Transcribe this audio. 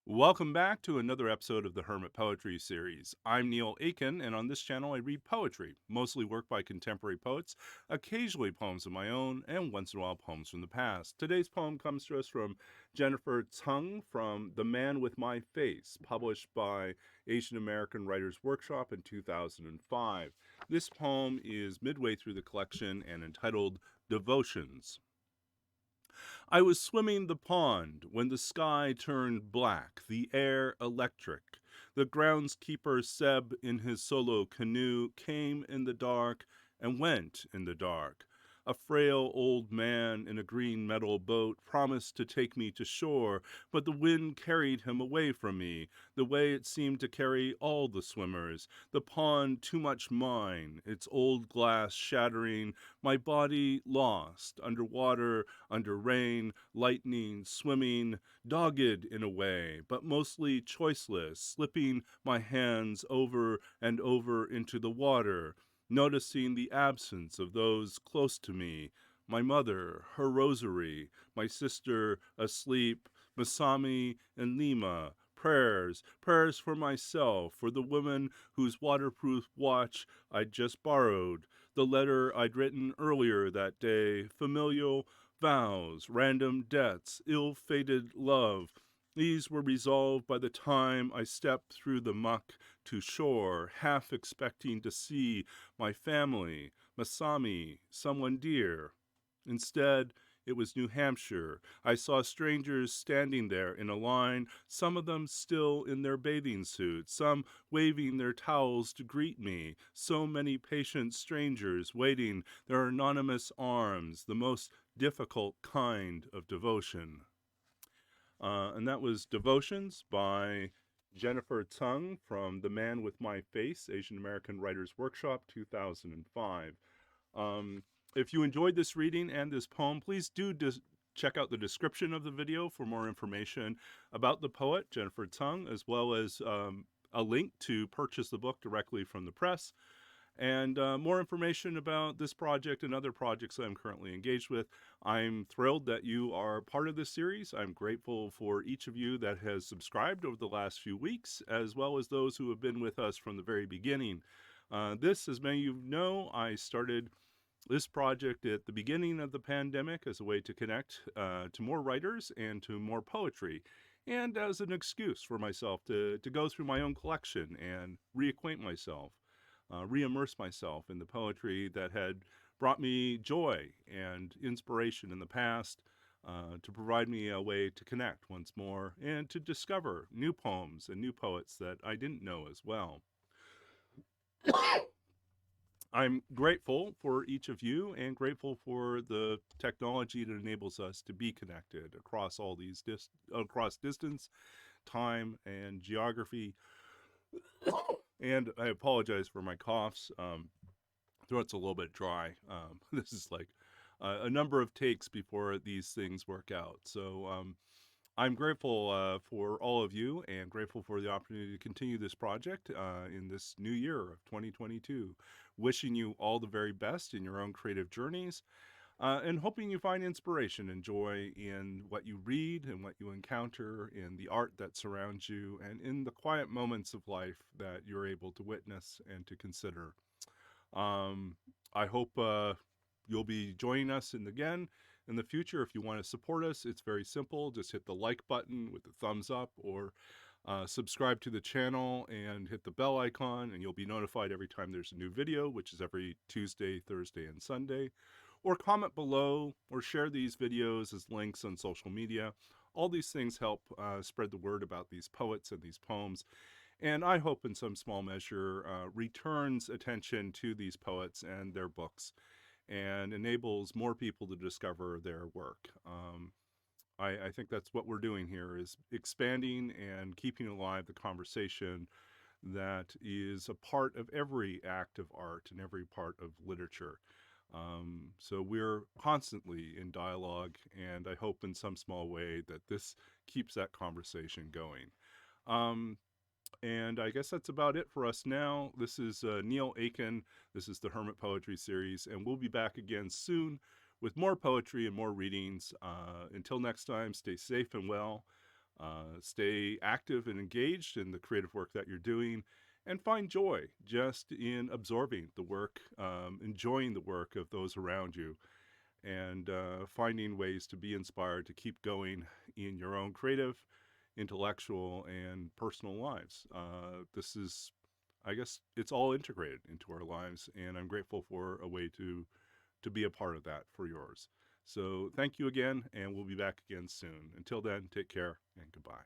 Welcome back to another episode of the Hermit Poetry Series. I'm Neil Aitken, and on this channel I read poetry, mostly work by contemporary poets, occasionally poems of my own, and once in a while poems from the past. Today's poem comes to us from Jennifer Tseng from The Man with My Face, published by Asian American Writers Workshop in 2005. This poem is midway through the collection and entitled Devotions. I was swimming the pond when the sky turned black, the air electric. The groundskeeper Seb in his solo canoe came in the dark and went in the dark. A frail old man in a green metal boat promised to take me to shore, but the wind carried him away from me, the way it seemed to carry all the swimmers. The pond too much mine, its old glass shattering, my body lost, underwater, under rain, lightning, swimming, dogged in a way, but mostly choiceless, slipping my hands over and over into the water, noticing the absence of those close to me, my mother, her rosary, my sister asleep, Masami and Lima, prayers for myself, for the woman whose waterproof watch I'd just borrowed, the letter I'd written earlier that day, familial vows, random debts, ill-fated love. These were resolved by the time I stepped through the muck to shore, half expecting to see my family, Masami, someone dear. Instead, it was New Hampshire. I saw strangers standing there in a line, some of them still in their bathing suits, some waving their towels to greet me. So many patient strangers waiting their anonymous arms, the most difficult kind of devotion. And that was Devotions by Jennifer Tseng from The Man with My Face, Asian American Writers Workshop, 2005. If you enjoyed this reading and this poem, please do check out the description of the video for more information about the poet, Jennifer Tseng, as well as a link to purchase the book directly from the press. And more information about this project and other projects I'm currently engaged with. I'm thrilled that you are part of this series. I'm grateful for each of you that has subscribed over the last few weeks, as well as those who have been with us from the very beginning. This, as many of you know, I started this project at the beginning of the pandemic as a way to connect to more writers and to more poetry, and as an excuse for myself to go through my own collection and reacquaint myself, re-immerse myself in the poetry that had brought me joy and inspiration in the past, to provide me a way to connect once more and to discover new poems and new poets that I didn't know as well. I'm grateful for each of you and grateful for the technology that enables us to be connected across all these across distance, time, and geography. And I apologize for my coughs. Throat's a little bit dry. This is like a number of takes before these things work out. So I'm grateful for all of you and grateful for the opportunity to continue this project in this new year of 2022. Wishing you all the very best in your own creative journeys, and hoping you find inspiration and joy in what you read and what you encounter, in the art that surrounds you, and in the quiet moments of life that you're able to witness and to consider. I hope you'll be joining us again in the future. If you want to support us, it's very simple. Just hit the like button with the thumbs up, or subscribe to the channel and hit the bell icon, and you'll be notified every time there's a new video, which is every Tuesday, Thursday, and Sunday. Or comment below, or share these videos as links on social media. All these things help spread the word about these poets and these poems, and I hope in some small measure returns attention to these poets and their books and enables more people to discover their work. I think that's what we're doing here, is expanding and keeping alive the conversation that is a part of every act of art and every part of literature. So we're constantly in dialogue, and I hope in some small way that this keeps that conversation going. And I guess that's about it for us now. This is Neil Aitken. This is the Hermit Poetry Series, and we'll be back again soon with more poetry and more readings. Until next time, stay safe and well. Stay active and engaged in the creative work that you're doing, and find joy just in absorbing the work, enjoying the work of those around you, and finding ways to be inspired to keep going in your own creative, intellectual, and personal lives. This is, I guess, it's all integrated into our lives, and I'm grateful for a way to be a part of that for yours. So thank you again, and we'll be back again soon. Until then, take care and goodbye.